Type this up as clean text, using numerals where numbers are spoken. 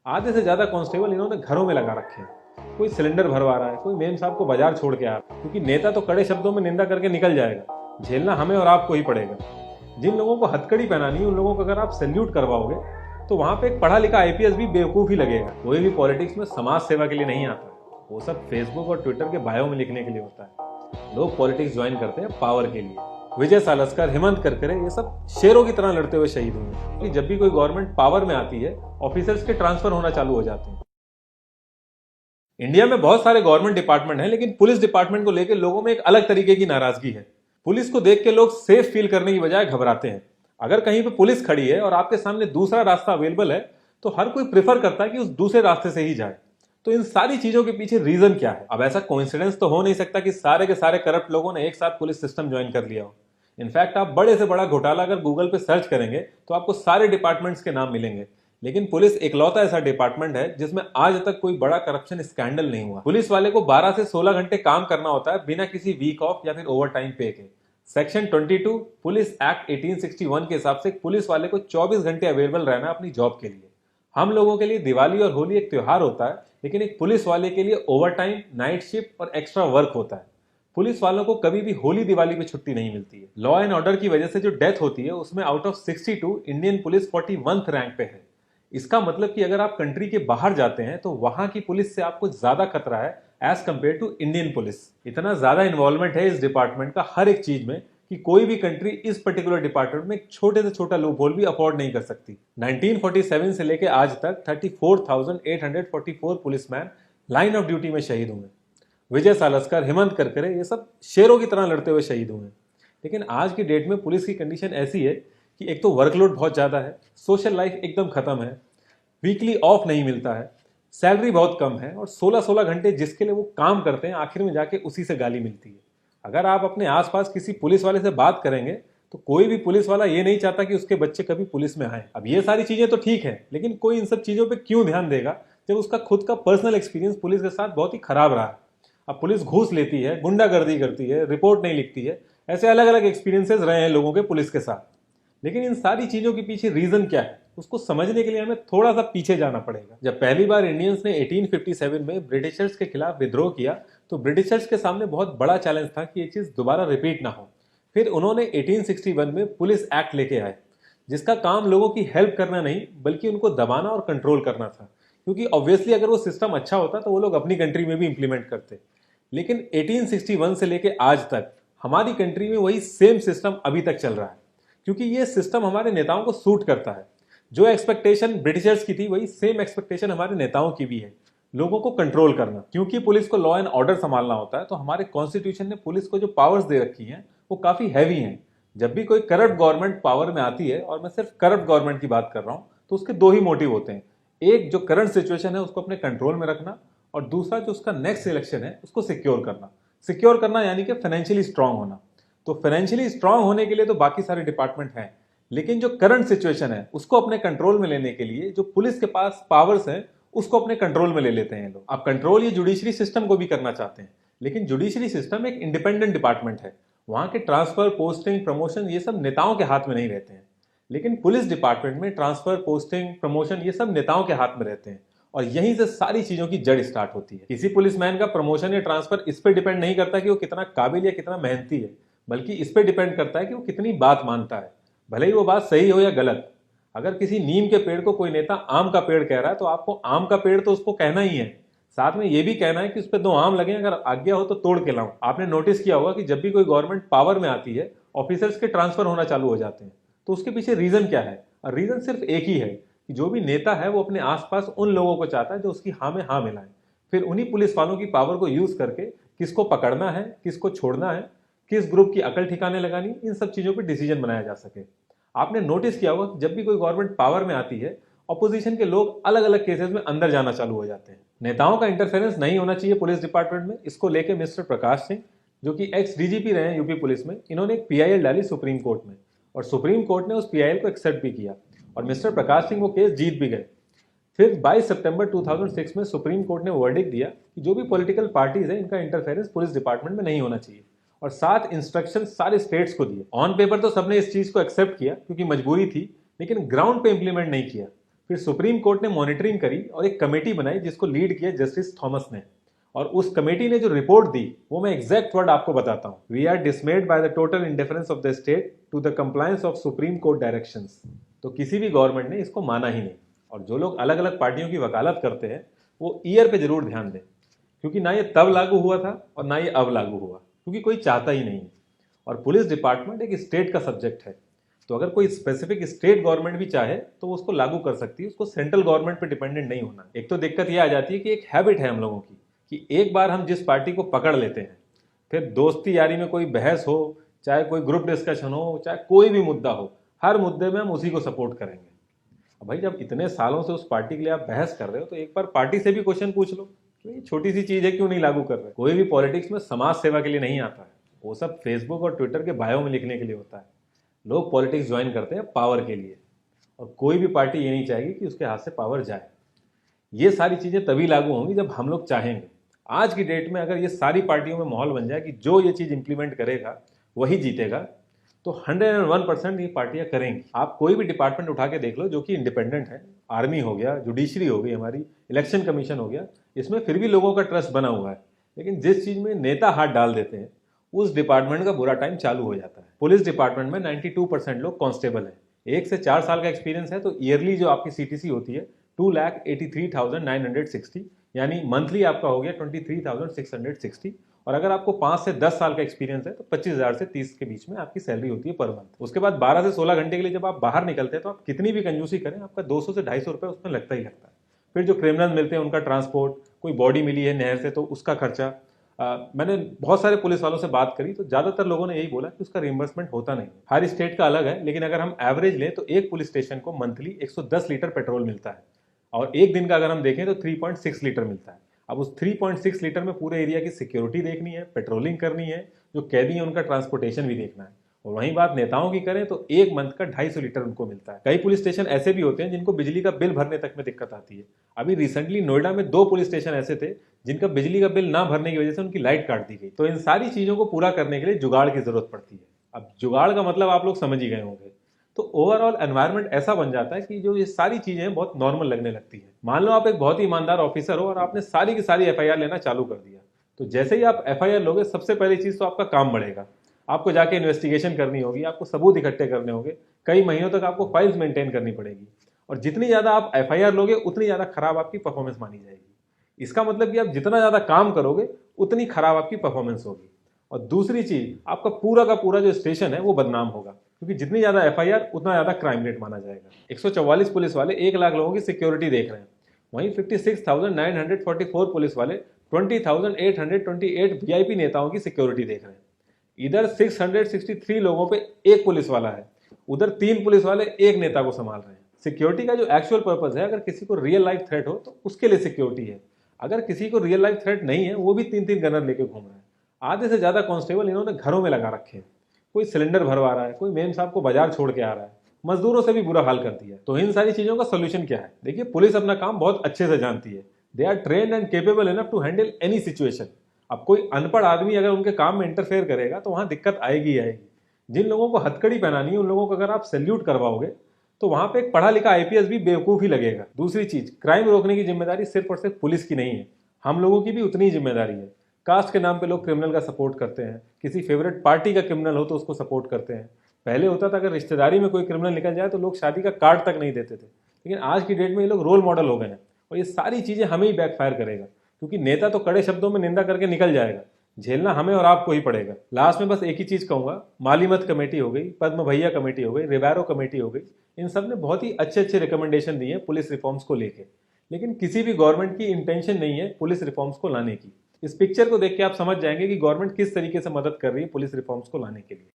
आधे से ज्यादा कांस्टेबल इन्होंने घरों में लगा रखे हैं। कोई सिलेंडर भरवा रहा है, कोई मेम साहब को बाजार छोड़ के आ रहा है, क्योंकि नेता तो कड़े शब्दों में निंदा करके निकल जाएगा, झेलना हमें और आपको ही पड़ेगा। जिन लोगों को हथकड़ी पहनानी है उन लोगों को अगर आप सैल्यूट करवाओगे तो वहां पे एक पढ़ा लिखा आईपीएस भी बेवकूफ ही लगेगा। कोई भी पॉलिटिक्स में समाज सेवा के लिए नहीं आता, वो सब फेसबुक और ट्विटर के बायो में लिखने के लिए होता है। लोग पॉलिटिक्स ज्वाइन करते हैं पावर के लिए। विजय सालस्कर, हेमंत करकरे, ये सब शेरों की तरह लड़ते हुए शहीद हुए कि जब भी कोई गवर्नमेंट पावर में आती है ऑफिसर्स के ट्रांसफर होना चालू हो जाते हैं। इंडिया में बहुत सारे गवर्नमेंट डिपार्टमेंट हैं, लेकिन पुलिस डिपार्टमेंट को लेकर लोगों में एक अलग तरीके की नाराजगी है। पुलिस को देख के लोग सेफ फील करने की बजाय घबराते हैं। अगर कहीं पे पुलिस खड़ी है और आपके सामने दूसरा रास्ता अवेलेबल है तो हर कोई प्रेफर करता है कि उस दूसरे रास्ते से ही जाए। तो इन सारी चीजों के पीछे रीजन क्या है? अब ऐसा कोइंसिडेंस तो हो नहीं सकता कि सारे के सारे करप्ट लोगों ने एक साथ पुलिस सिस्टम ज्वाइन कर लिया हो। इनफैक्ट आप बड़े से बड़ा घोटाला अगर गूगल पे सर्च करेंगे तो आपको सारे डिपार्टमेंट्स के नाम मिलेंगे, लेकिन पुलिस इकलौता ऐसा डिपार्टमेंट है जिसमें आज तक कोई बड़ा करप्शन स्कैंडल नहीं हुआ। पुलिस वाले को 12 से 16 घंटे काम करना होता है बिना किसी वीक ऑफ या फिर ओवर टाइम पे के। सेक्शन 22 पुलिस एक्ट 1861 के हिसाब से पुलिस वाले को 24 घंटे अवेलेबल रहना अपनी जॉब के लिए। हम लोगों के लिए दिवाली और होली एक त्योहार होता है, लेकिन एक पुलिस वाले के लिए ओवर टाइम, नाइट शिफ्ट और एक्स्ट्रा वर्क होता है। पुलिस वालों को कभी भी होली दिवाली पे छुट्टी नहीं मिलती है। लॉ एंड ऑर्डर की वजह से जो डेथ होती है उसमें out of 62 Indian police 41th rank पे है। इसका मतलब कि अगर आप कंट्री के बाहर जाते हैं तो वहां की पुलिस से आपको ज्यादा खतरा है as compared to Indian police. इतना ज्यादा इन्वॉल्वमेंट है इस डिपार्टमेंट का हर एक चीज में कि कोई भी कंट्री इस पर्टिकुलर डिपार्टमेंट में एक छोटे से छोटा लूप होल भी अफोर्ड नहीं कर सकती। 1947 से लेकर आज तक 34,844 पुलिसमैन लाइन ऑफ ड्यूटी में शहीद हुए। विजय सालस्कर, हेमंत करकरे, ये सब शेरों की तरह लड़ते हुए शहीद हुए। लेकिन आज की डेट में पुलिस की कंडीशन ऐसी है कि एक तो वर्कलोड बहुत ज्यादा है, सोशल लाइफ एकदम खत्म है, वीकली ऑफ नहीं मिलता है, सैलरी बहुत कम है और 16-16 घंटे जिसके लिए वो काम करते हैं आखिर में जाके उसी से गाली मिलती है। अगर आप अपने आसपास किसी पुलिस वाले से बात करेंगे तो कोई भी पुलिस वाला ये नहीं चाहता कि उसके बच्चे कभी पुलिस में आए। अब ये सारी चीजें तो ठीक है, लेकिन कोई इन सब चीजों पे क्यों ध्यान देगा जब उसका खुद का पर्सनल एक्सपीरियंस पुलिस के साथ बहुत ही खराब रहा है। अब पुलिस घूस लेती है, गुंडागर्दी करती है, रिपोर्ट नहीं लिखती है, ऐसे अलग अलग एक्सपीरियंसेस रहे हैं लोगों के पुलिस के साथ। लेकिन इन सारी चीजों के पीछे रीजन क्या है उसको समझने के लिए हमें थोड़ा सा पीछे जाना पड़ेगा। जब पहली बार इंडियंस ने 1857 में ब्रिटिशर्स के खिलाफ विद्रोह किया तो ब्रिटिशर्स के सामने बहुत बड़ा चैलेंज था कि ये चीज दोबारा रिपीट ना हो। फिर उन्होंने 1861 में पुलिस एक्ट लेके आए, जिसका काम लोगों की हेल्प करना नहीं बल्कि उनको दबाना और कंट्रोल करना था, क्योंकि ऑब्वियसली अगर वो सिस्टम अच्छा होता तो वो लोग अपनी कंट्री में भी इंप्लीमेंट करते। लेकिन 1861 से लेके आज तक हमारी कंट्री में वही सेम सिस्टम अभी तक चल रहा है, क्योंकि ये सिस्टम हमारे नेताओं को सूट करता है। जो एक्सपेक्टेशन ब्रिटिशर्स की थी वही सेम एक्सपेक्टेशन हमारे नेताओं की भी है, लोगों को कंट्रोल करना। क्योंकि पुलिस को लॉ एंड ऑर्डर संभालना होता है तो हमारे कॉन्स्टिट्यूशन ने पुलिस को जो पावर्स दे रखी हैं वो काफी हैवी हैं। जब भी कोई करप्ट गवर्नमेंट पावर में आती है, और मैं सिर्फ करप्ट गवर्नमेंट की बात कर रहा हूं, तो उसके दो ही मोटिव होते हैं। एक, जो करंट सिचुएशन है उसको अपने कंट्रोल में रखना, और दूसरा जो उसका नेक्स्ट इलेक्शन है उसको सिक्योर करना। सिक्योर करना यानी कि फाइनेंशियली स्ट्रांग होना। तो फाइनेंशियली स्ट्रांग होने के लिए तो बाकी सारे डिपार्टमेंट हैं, लेकिन जो करंट सिचुएशन है उसको अपने कंट्रोल में लेने के लिए जो पुलिस के पास पावर्स हैं उसको अपने कंट्रोल में ले लेते हैं लोग। अब कंट्रोल ये जुडिशरी सिस्टम को भी करना चाहते हैं, लेकिन जुडिशरी सिस्टम एक इंडिपेंडेंट डिपार्टमेंट है। वहां के ट्रांसफर, पोस्टिंग, प्रमोशन ये सब नेताओं के हाथ में नहीं रहते हैं। लेकिन पुलिस डिपार्टमेंट में ट्रांसफर, पोस्टिंग, प्रमोशन ये सब नेताओं के हाथ में रहते हैं, और यहीं से सारी चीजों की जड़ स्टार्ट होती है। किसी पुलिसमैन का प्रमोशन या ट्रांसफर इस पर डिपेंड नहीं करता कि वो कितना काबिल या कितना मेहनती है, बल्कि इस पर डिपेंड करता है कि वो कितनी बात मानता है, भले ही वो बात सही हो या गलत। अगर किसी नीम के पेड़ को कोई नेता आम का पेड़ कह रहा है तो आपको आम का पेड़ तो उसको कहना ही है, साथ में ये भी कहना है कि उस पर 2 आम लगे, अगर आज्ञा हो तो तोड़ के लाऊं। आपने नोटिस किया होगा कि जब भी कोई गवर्नमेंट पावर में आती है ऑफिसर्स के ट्रांसफर होना चालू हो जाते हैं। तो उसके पीछे रीजन क्या है? और रीजन सिर्फ एक ही है कि जो भी नेता है वो अपने आसपास उन लोगों को चाहता है जो उसकी हाँ में हाँ मिलाएं। फिर उन्हीं पुलिस वालों की पावर को यूज करके किसको पकड़ना है, किसको छोड़ना है, किस ग्रुप की अकल ठिकाने लगानी, इन सब चीजों पर डिसीजन बनाया जा सके। आपने नोटिस किया होगा कि जब भी कोई गवर्नमेंट पावर में आती है ऑपोजिशन के लोग अलग अलग केसेस में अंदर जाना चालू हो जाते हैं। नेताओं का इंटरफेरेंस नहीं होना चाहिए पुलिस डिपार्टमेंट में, इसको लेके मिस्टर प्रकाश सिंह, जो कि एक्स डीजीपी रहे हैं यूपी पुलिस में, इन्होंने एक पीआईएल डाली सुप्रीम कोर्ट में, और सुप्रीम कोर्ट ने उस पीआईएल को एक्सेप्ट भी किया और मिस्टर प्रकाश सिंह वो केस जीत भी गए। फिर 22 सितंबर 2006 में सुप्रीम कोर्ट ने वर्डिक्ट दिया कि जो भी पॉलिटिकल पार्टीज है इनका इंटरफेरेंस पुलिस डिपार्टमेंट में नहीं होना चाहिए, और 7 इंस्ट्रक्शन सारे स्टेट्स को दिए। ऑन पेपर तो सबने इस चीज को एक्सेप्ट किया क्योंकि मजबूरी थी, लेकिन ग्राउंड पे इंप्लीमेंट नहीं किया। फिर सुप्रीम कोर्ट ने मॉनिटरिंग करी और एक कमेटी बनाई जिसको लीड किया जस्टिस थॉमस ने। और उस कमेटी ने जो रिपोर्ट दी वो मैं एग्जैक्ट वर्ड आपको बताता हूं। We are dismayed by the total indifference of the state to the compliance of supreme court directions. तो किसी भी गवर्नमेंट ने इसको माना ही नहीं। और जो लोग अलग अलग पार्टियों की वकालत करते हैं वो ईयर पे जरूर ध्यान दें, क्योंकि ना ये तब लागू हुआ था और ना ये अब लागू हुआ, क्योंकि कोई चाहता ही नहीं है। और पुलिस डिपार्टमेंट एक स्टेट का सब्जेक्ट है, तो अगर कोई स्पेसिफिक स्टेट गवर्नमेंट भी चाहे तो वो उसको लागू कर सकती है, उसको सेंट्रल गवर्नमेंट पे डिपेंडेंट नहीं होना। एक तो दिक्कत ये आ जाती है कि एक हैबिट है हम लोगों की कि एक बार हम जिस पार्टी को पकड़ लेते हैं, फिर दोस्ती यारी में कोई बहस हो, चाहे कोई ग्रुप डिस्कशन हो, चाहे कोई भी मुद्दा हो, हर मुद्दे में हम उसी को सपोर्ट करेंगे। अब भाई जब इतने सालों से उस पार्टी के लिए आप बहस कर रहे हो तो एक बार पार्टी से भी क्वेश्चन पूछ लो कि ये छोटी सी चीज है क्यों नहीं लागू कर रहे। कोई भी पॉलिटिक्स में समाज सेवा के लिए नहीं आता है, वो सब फेसबुक और ट्विटर के बायो में लिखने के लिए होता है। लोग पॉलिटिक्स ज्वाइन करते हैं पावर के लिए, और कोई भी पार्टी ये नहीं चाहेगी कि उसके हाथ से पावर जाए। ये सारी चीजें तभी लागू होंगी जब हम लोग चाहेंगे। आज की डेट में अगर ये सारी पार्टियों में माहौल बन जाए कि जो ये चीज इंप्लीमेंट करेगा वही जीतेगा, तो 101% ये पार्टियां करेंगी। आप कोई भी डिपार्टमेंट उठा के देख लो जो कि इंडिपेंडेंट है, आर्मी हो गया, जुडिशरी हो गई, हमारी इलेक्शन कमीशन हो गया, इसमें फिर भी लोगों का ट्रस्ट बना हुआ है। लेकिन जिस चीज में नेता हाथ डाल देते हैं उस डिपार्टमेंट का बुरा टाइम चालू हो जाता है। पुलिस डिपार्टमेंट में 92% लोग कांस्टेबल हैं। 1 से 4 साल का एक्सपीरियंस है तो ईयरली जो आपकी सीटीसी होती है 2,83,960, यानी मंथली आपका हो गया 23,660। और अगर आपको 5 से 10 साल का एक्सपीरियंस है तो 25,000 से 30 के बीच में आपकी सैलरी होती है पर मंथ। उसके बाद 12 से 16 घंटे के लिए जब आप बाहर निकलते हैं तो आप कितनी भी कंजूसी करें आपका 200 से 250 रुपये उसमें लगता ही लगता है। फिर जो क्रिमिनल मिलते हैं उनका ट्रांसपोर्ट, कोई बॉडी मिली है नहर से तो उसका खर्चा। मैंने बहुत सारे पुलिस वालों से बात करी तो ज्यादातर लोगों ने यही बोला कि उसका रिइंबर्समेंट होता नहीं। हर स्टेट का अलग है, लेकिन अगर हम एवरेज लें तो एक पुलिस स्टेशन को मंथली 110 लीटर पेट्रोल मिलता है, और एक दिन का अगर हम देखें तो 3.6 लीटर मिलता है। अब उस 3.6 लीटर में पूरे एरिया की सिक्योरिटी देखनी है, पेट्रोलिंग करनी है, जो कैदी है उनका ट्रांसपोर्टेशन भी देखना है। और वहीं बात नेताओं की करें तो एक मंथ का 250 लीटर उनको मिलता है। कई पुलिस स्टेशन ऐसे भी होते हैं जिनको बिजली का बिल भरने तक में दिक्कत आती है। अभी रिसेंटली नोएडा में 2 पुलिस स्टेशन ऐसे थे जिनका बिजली का बिल ना भरने की वजह से उनकी लाइट काट दी गई। तो इन सारी चीजों को पूरा करने के लिए जुगाड़ की जरूरत पड़ती है। अब जुगाड़ का मतलब आप लोग समझ ही गए होंगे। तो ओवरऑल एनवायरनमेंट ऐसा बन जाता है कि जो ये सारी चीजें हैं बहुत नॉर्मल लगने लगती है। मान लो आप एक बहुत ही ईमानदार ऑफिसर हो और आपने सारी की सारी एफआईआर लेना चालू कर दिया, तो जैसे ही आप एफआईआर लोगे सबसे पहली चीज तो आपका काम बढ़ेगा। आपको जाके इन्वेस्टिगेशन करनी होगी, आपको सबूत इकट्ठे करने होंगे, कई महीनों तक आपको फाइल्स मेंटेन करनी पड़ेगी। और जितनी ज्यादा आप एफआईआर लोगे उतनी ज्यादा खराब आपकी परफॉर्मेंस मानी जाएगी। इसका मतलब कि आप जितना ज्यादा काम करोगे उतनी खराब आपकी परफॉर्मेंस होगी। और दूसरी चीज, आपका पूरा का पूरा जो स्टेशन है वो बदनाम होगा, क्योंकि जितनी ज्यादा एफआईआर उतना ज्यादा क्राइम रेट माना जाएगा। 144 पुलिस वाले 1 लाख लोगों की सिक्योरिटी देख रहे हैं, वहीं 56,944 पुलिस वाले 20,828 वीआईपी नेताओं की सिक्योरिटी देख रहे हैं। इधर 663 लोगों पे एक पुलिस वाला है, उधर 3 पुलिस वाले एक नेता को संभाल रहे हैं। सिक्योरिटी का जो एक्चुअल पर्पस है, अगर किसी को रियल लाइफ थ्रेट हो तो उसके लिए सिक्योरिटी है। अगर किसी को रियल लाइफ थ्रेट नहीं है, वो भी 3-3 गनर लेके घूम रहे हैं। आधे से ज्यादा कांस्टेबल इन्होंने घरों में लगा रखे हैं। कोई सिलेंडर भरवा रहा है, कोई मेम साहब को बाजार छोड़ के आ रहा है, मजदूरों से भी बुरा हाल कर दिया। तो इन सारी चीजों का सोल्यूशन क्या है? देखिए, पुलिस अपना काम बहुत अच्छे से जानती है। They are trained and capable enough to handle any situation. अब कोई अनपढ़ आदमी अगर उनके काम में इंटरफेयर करेगा तो वहां दिक्कत आएगी ही आएगी। जिन लोगों को हथकड़ी पहनानी है उन लोगों को अगर आप सैल्यूट करवाओगे तो वहां पे एक पढ़ा लिखा आईपीएस भी बेवकूफ ही लगेगा। दूसरी चीज, क्राइम रोकने की जिम्मेदारी सिर्फ और सिर्फ पुलिस की नहीं है, हम लोगों की भी उतनी ही जिम्मेदारी है। कास्ट के नाम पे लोग क्रिमिनल का सपोर्ट करते हैं, किसी फेवरेट पार्टी का क्रिमिनल हो तो उसको सपोर्ट करते हैं। पहले होता था अगर रिश्तेदारी में कोई क्रिमिनल निकल जाए तो लोग शादी का कार्ड तक नहीं देते थे, लेकिन आज की डेट में ये लोग रोल मॉडल हो गए हैं। और ये सारी चीजें हमें ही बैकफायर करेगा, क्योंकि नेता तो कड़े शब्दों में निंदा करके निकल जाएगा, झेलना हमें और आपको ही पड़ेगा। लास्ट में बस एक ही चीज कहूंगा, मालीमत कमेटी हो गई, पद्म भैया कमेटी हो गई, रिबैरो कमेटी हो गई, इन सब ने बहुत ही अच्छे अच्छे रिकमेंडेशन दिए हैं पुलिस रिफॉर्म्स को लेके, लेकिन किसी भी गवर्नमेंट की इंटेंशन नहीं है पुलिस रिफॉर्म्स को लाने की। इस पिक्चर को देख के आप समझ जाएंगे कि गवर्नमेंट किस तरीके से मदद कर रही है पुलिस रिफॉर्म्स को लाने के लिए।